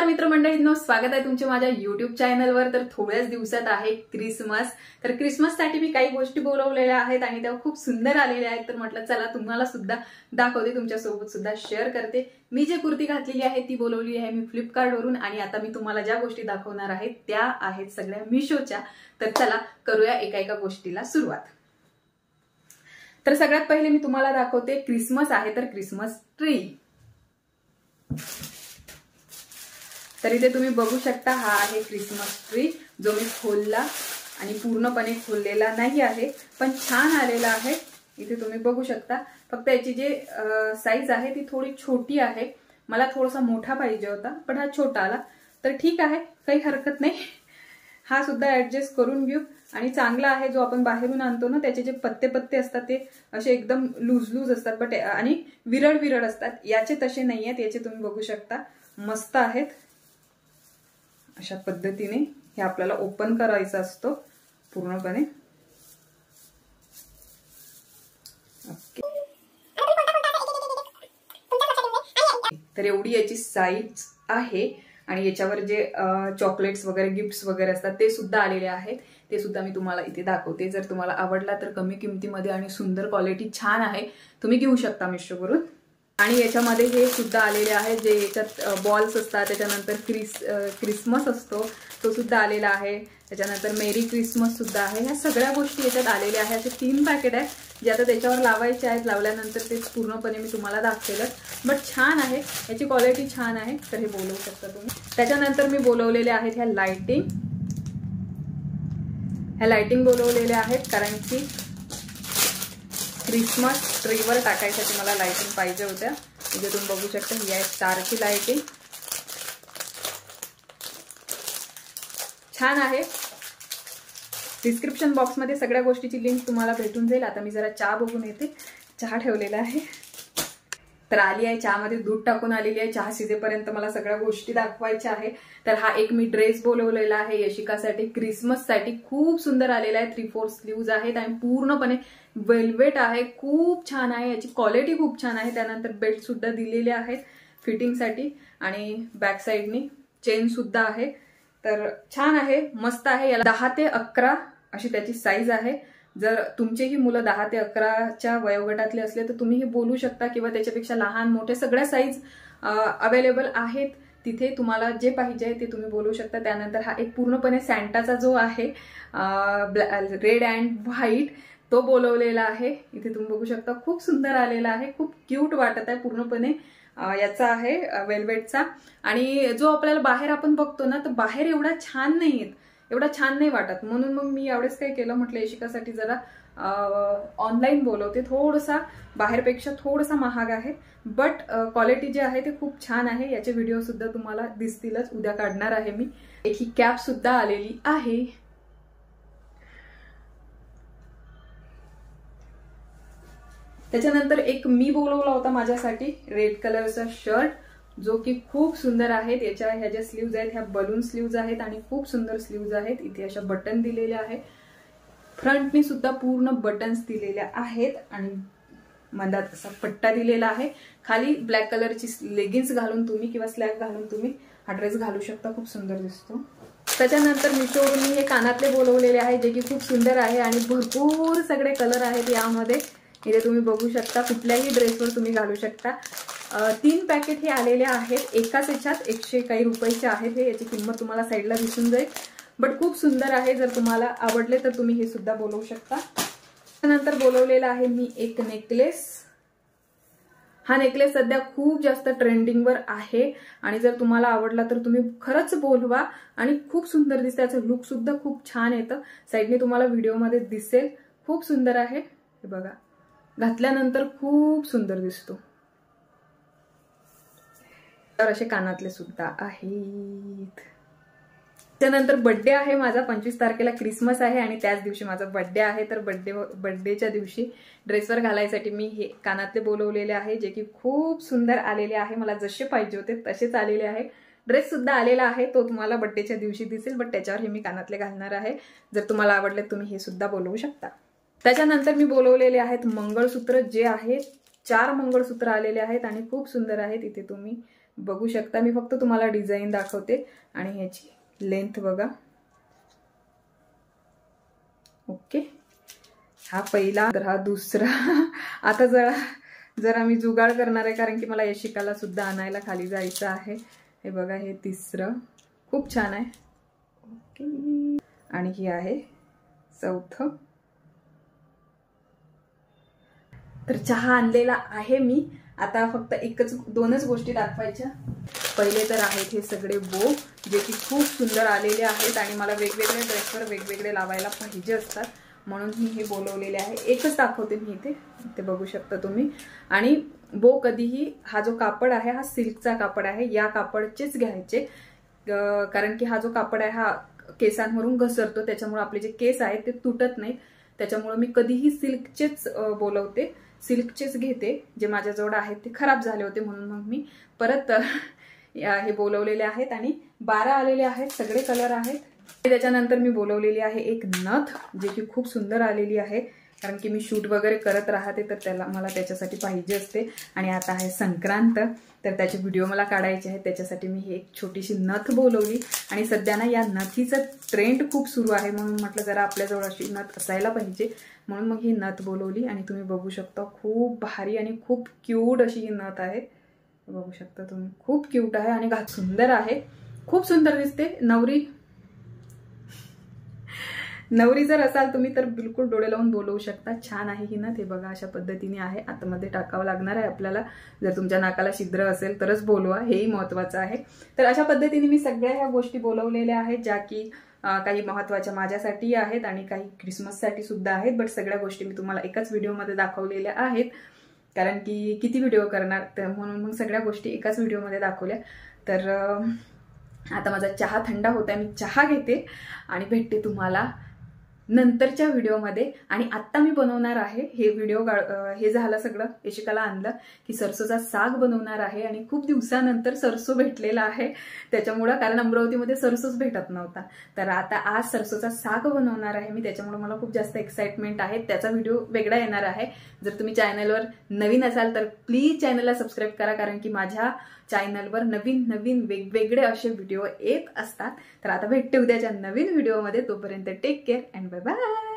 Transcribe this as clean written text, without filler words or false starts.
नमस्कार मित्रमंडळींनो, स्वागत आहे तुमचे माझ्या YouTube चॅनलवर। तर थोड्याच दिवसात आहे क्रिसमस। तर क्रिसमससाठी मी काही गोष्टी बोलवलेल्या आहेत आणि त्या खूप सुंदर आलेल्या आहेत। तर म्हटलं चला तुम्हाला सुद्धा दाखवते, तुमच्या सोबत सुद्धा शेअर करते। मी जे कुर्ती घातलेली आहे ती बोलवली आहे मी फ्लिपकार्ट वरून आणि आता मी तुम्हाला ज्या गोष्टी दाखवणार आहे त्या आहेत सगळ्या मीशोच्या। तर चला करूया एका एका गोष्टीला सुरुवात। तर सगळ्यात पहिले मी तुम्हाला दाखवते, क्रिसमस आहे तर क्रिसमस ट्री। तर इथे तुम्ही बघू शकता, हा आहे क्रिसमस ट्री जो मी खोलला आणि पूर्णपणे खोललेला नाही आहे, पण छान आलेला आहे। इथे तुम्ही बघू शकता, फक्त याची जे साईज आहे ती थोडी छोटी आहे। मला थोडासा मोठा पाहिजे होता, पण हा छोटा आला तर ठीक आहे, काही हरकत नाही। हा सुद्धा ऍडजस्ट करून घेऊ। आणि चांगला आहे, जो आपण बाहेरून आणतो ना त्याचे जे पत्ते पत्ते असतात ते असे एकदम लूज लूज असतात, बट आणि विरळ विरळ असतात। याचे तसे नाही आहेत, याचे तुम्ही बघू शकता मस्त आहेत। अशा पद्धतीने हे आपल्याला ओपन करायचा असतो पूर्णपणे। तर एवढी याची साईज आहे आणि याच्यावर जे चॉकलेट्स वगैरे गिफ्ट्स वगैरे असतात ते सुद्धा आलेले आहेत। ते सुद्धा मी तुम्हाला इथे दाखवते। जर तुम्हाला आवडला तर कमी किमतीमध्ये आणि सुंदर क्वालिटी छान आहे, तुम्ही घेऊ शकता मीशोवरून। आणि याच्यामध्ये हे सुद्धा आलेले आहे, जे याच्यात बॉल्स असतात, त्याच्यानंतर क्रिसमस असतो तो सुद्धा आलेला आहे, त्याच्यानंतर मेरी क्रिसमस सुद्धा आहे। ह्या सगळ्या गोष्टी याच्यात आलेल्या आहेत। असे 3 पॅकेट आहेत जे आता त्याच्यावर लावायचे आहेत। लावल्यानंतर ते पूर्णपणे मी तुम्हाला दाखवेलच, बट छान आहे, याची क्वालिटी छान आहे, तर हे बोलवू शकता तुम्ही। त्याच्यानंतर मी बोलवलेले आहेत ह्या लाइटिंग बोलवलेल्या आहेत, कारण की क्रिसमस ट्रीवर टाकायसाठी मला लाइटिंग पाहिजे होत्या। इथे तुम्ही बघू शकता, ही आहे स्टारची लाइटिंग, छान आहे। डिस्क्रिप्शन बॉक्समध्ये सगळ्या गोष्टीची लिंक तुम्हाला भेटून जाईल। आता मी जरा चहा बघून येते, चहा ठेवलेला आहे। तर आली आहे, चहामध्ये दूध टाकून आलेली आहे। चहा शिजेपर्यंत मला सगळ्या गोष्टी दाखवायच्या आहे। तर हा एक मी ड्रेस बोलवलेला आहे यशिकासाठी, क्रिसमससाठी खूप सुंदर आलेला आहे। 3/4 स्लीव्ज आहेत आणि पूर्णपणे वेल्वेट आहे, खूप छान आहे, याची क्वालिटी खूप छान आहे। त्यानंतर बेल्ट सुद्धा दिलेले आहेत फिटिंगसाठी आणि बॅक साईडनी चेन सुद्धा आहे। तर छान आहे, मस्त आहे। याला 10 ते 11 अशी त्याची साईज आहे। जर तुमचेही मुलं 10 ते 11च्या वयोगटातले असले तर तुम्ही हे बोलू शकता, किंवा त्याच्यापेक्षा लहान मोठे सगळ्या साईज अवेलेबल आहेत तिथे। तुम्हाला जे पाहिजे ते तुम्ही बोलू शकता। त्यानंतर हा एक पूर्णपणे सॅन्टाचा जो आहे रेड अँड व्हाईट तो बोलवलेला आहे। इथे तुम्ही बघू शकता, खूप सुंदर आलेला आहे, खूप क्यूट वाटत आहे। पूर्णपणे याचा आहे वेल्वेटचा। आणि जो आपल्याला बाहेर आपण बघतो ना, तर बाहेर एवढा छान नाही येत, एवढा छान नाही वाटत। म्हणून मग मी यावेळेस काय केलं, म्हटलं यशिकासाठी जरा ऑनलाईन बोलवते। थोडासा बाहेरपेक्षा थोडासा महाग आहे, बट क्वालिटी जी आहे ते खूप छान आहे। याचे व्हिडिओ सुद्धा तुम्हाला दिसतीलच, उद्या काढणार आहे मी। एक ही कॅप सुद्धा आलेली आहे। त्याच्यानंतर एक मी बोलवला होता माझ्यासाठी रेड कलरचा शर्ट, जो की खूप सुंदर आहे। ह्या ज्या स्लीव्ज आहेत ह्या बलून स्लीव्ज आहेत आणि खूप सुंदर स्लीव्ज आहेत। इथे अशा बटन दिलेल्या आहेत, फ्रंटनी सुद्धा पूर्ण बटन्स दिलेल्या आहेत आणि मधात असा पट्टा दिलेला आहे। खाली ब्लॅक कलरची लेगिन्स घालून तुम्ही किंवा स्लॅक घालून तुम्ही हा ड्रेस घालू शकता, खूप सुंदर दिसतो। त्याच्यानंतर मीशोवरून मी हे कानातले बोलवलेले आहे, जे की खूप सुंदर आहे आणि भरपूर सगळे कलर आहेत यामध्ये। इथे तुम्ही बघू शकता, कुठल्याही ड्रेसवर तुम्ही घालू शकता। 3 पॅकेट हे आलेले आहेत, एकाच याच्यात 100 काही रुपयाचे आहेत हे। याची किंमत तुम्हाला साईडला दिसून जाईल, बट खूप सुंदर आहे। जर तुम्हाला आवडले तर तुम्ही हे सुद्धा बोलवू शकता। त्यानंतर बोलवलेला आहे मी एक नेकलेस। हा नेकलेस सध्या खूप जास्त ट्रेंडिंगवर आहे आणि जर तुम्हाला आवडला तर तुम्ही खरंच बोलवा आणि खूप सुंदर दिसते। याचं लुक सुद्धा खूप छान येतं, साईडने तुम्हाला व्हिडिओमध्ये दिसेल, खूप सुंदर आहे। हे बघा, घातल्यानंतर खूप सुंदर दिसतो। तर असे कानातले सुद्धा आहेत। त्यानंतर बर्थडे आहे माझा, 25 तारखेला क्रिसमस आहे आणि त्याच दिवशी माझा बर्थडे आहे। तर बर्थडेच्या दिवशी ड्रेसवर घालायसाठी मी हे कानातले बोलवलेले आहे, जे की खूप सुंदर आलेले आहे। मला जसे पाहिजे होते तसेच आलेले आहे। ड्रेस सुद्धा आलेला आहे, तो तुम्हाला बर्थडेच्या दिवशी दिसेल, बट त्याच्यावर हे मी कानातले घालणार आहे। जर तुम्हाला आवडले तुम्ही हे सुद्धा बोलवू शकता। त्याच्यानंतर मी बोलवलेले आहेत मंगळसूत्र, जे आहेत 4 मंगळसूत्र आलेले आहेत आणि खूप सुंदर आहेत। इथे तुम्ही बघू शकता, मी फक्त तुम्हाला डिझाईन दाखवते. आणि ह्याची लेंथ बघा. ओके, हा पहिला. तर हा दुसरा. आता जरा मी जुगाड करणार आहे, कारण की मला यशिकाला सुद्धा आणायला खाली जायचं आहे. हे बघा, हे तिसरं खूप छान आहे. ओके, आणि ही आहे चौथं. तर चहा आणलेला आहे मी. आता फक्त दोनच गोष्टी दाखवायच्या. पहिले तर आहेत हे सगळे बो, जे की खूप सुंदर आलेले आहेत आणि मला वेगवेगळे ड्रेसवर वेगवेगळे लावायला पाहिजे असतात, म्हणून मी हे बोलवलेले आहे. एकच दाखवते मी इथे बघू शकता तुम्ही. आणि बो कधीही, हा जो कापड आहे हा सिल्कचा कापड आहे, या कापडचेच घ्यायचे, कारण की हा जो कापड आहे हा केसांवरून घसरतो, त्याच्यामुळे आपले जे केस आहेत ते तुटत नाहीत. त्याच्यामुळे मी कधीही सिल्कचेच बोलवते, सिल्कचेच घेते. जे माझ्याजवळ आहेत ते खराब झाले होते, म्हणून मग मी परत हे बोलवलेले आहेत. आणि 12 आलेले आहेत, सगळे कलर आहेत. त्याच्यानंतर मी बोलवलेली आहे एक नथ, जे की खूप सुंदर आलेली आहे, कारण की मी शूट वगैरे करत राहते, तर मला त्याच्यासाठी पाहिजे असते. आणि आता आहे संक्रांत, तर त्याचे व्हिडिओ मला काढायचे आहेत, त्याच्यासाठी मी ही एक छोटीशी नथ बोलवली. आणि सध्या ना या नथीचं ट्रेंड खूप सुरू आहे, म्हणून म्हटलं जरा आपल्याजवळ अशी नथ असायला पाहिजे, म्हणून मग ही नथ बोलवली. आणि तुम्ही बघू शकता, खूप भारी आणि खूप क्यूट अशी ही नथ आहे. बघू शकता तुम्ही, खूप क्यूट आहे आणि सुंदर आहे, खूप सुंदर दिसते. नवरी जर असाल तुम्ही तर बिलकुल डोळे लावून बोलवू शकता. छान आहे ही नथ. हे बघा, अशा पद्धतीने आहे. आतमध्ये टाकावं लागणार आहे आपल्याला, जर तुमच्या नाकाला छिद्र असेल तरच बोलवा, हेही महत्वाचं आहे. तर अशा पद्धतीने मी सगळ्या ह्या गोष्टी बोलवलेल्या आहेत, ज्या की काही महत्वाच्या माझ्यासाठी आहेत आणि काही क्रिसमससाठी सुद्धा आहेत. बट सगळ्या गोष्टी मी तुम्हाला एकाच व्हिडिओमध्ये दाखवलेल्या आहेत, कारण की किती व्हिडिओ करणार, तर म्हणून मग सगळ्या गोष्टी एकाच व्हिडिओमध्ये दाखवल्या. तर आता माझा चहा थंड होत आहे, मी चहा घेते आणि भेटते तुम्हाला नंतरच्या व्हिडिओमध्ये. आणि आत्ता मी बनवणार आहे हे झालं सगळं, यशिकाला आणलं की सरसोचा साग बनवणार आहे. आणि खूप दिवसानंतर सरसो भेटलेला आहे, त्याच्यामुळं, कारण अमरावतीमध्ये सरसोच भेटत नव्हता, तर आता आज सरसोचा साग बनवणार आहे मी. त्याच्यामुळे मला खूप जास्त एक्साइटमेंट आहे. त्याचा व्हिडिओ वेगळा येणार आहे. जर तुम्ही चॅनलवर नवीन असाल तर प्लीज चॅनलला सबस्क्राईब करा, कारण की माझ्या चॅनलवर नवीन वेगवेगळे असे व्हिडिओ येत असतात. तर आता भेटते उद्याच्या नवीन व्हिडिओमध्ये. तोपर्यंत take care and bye bye.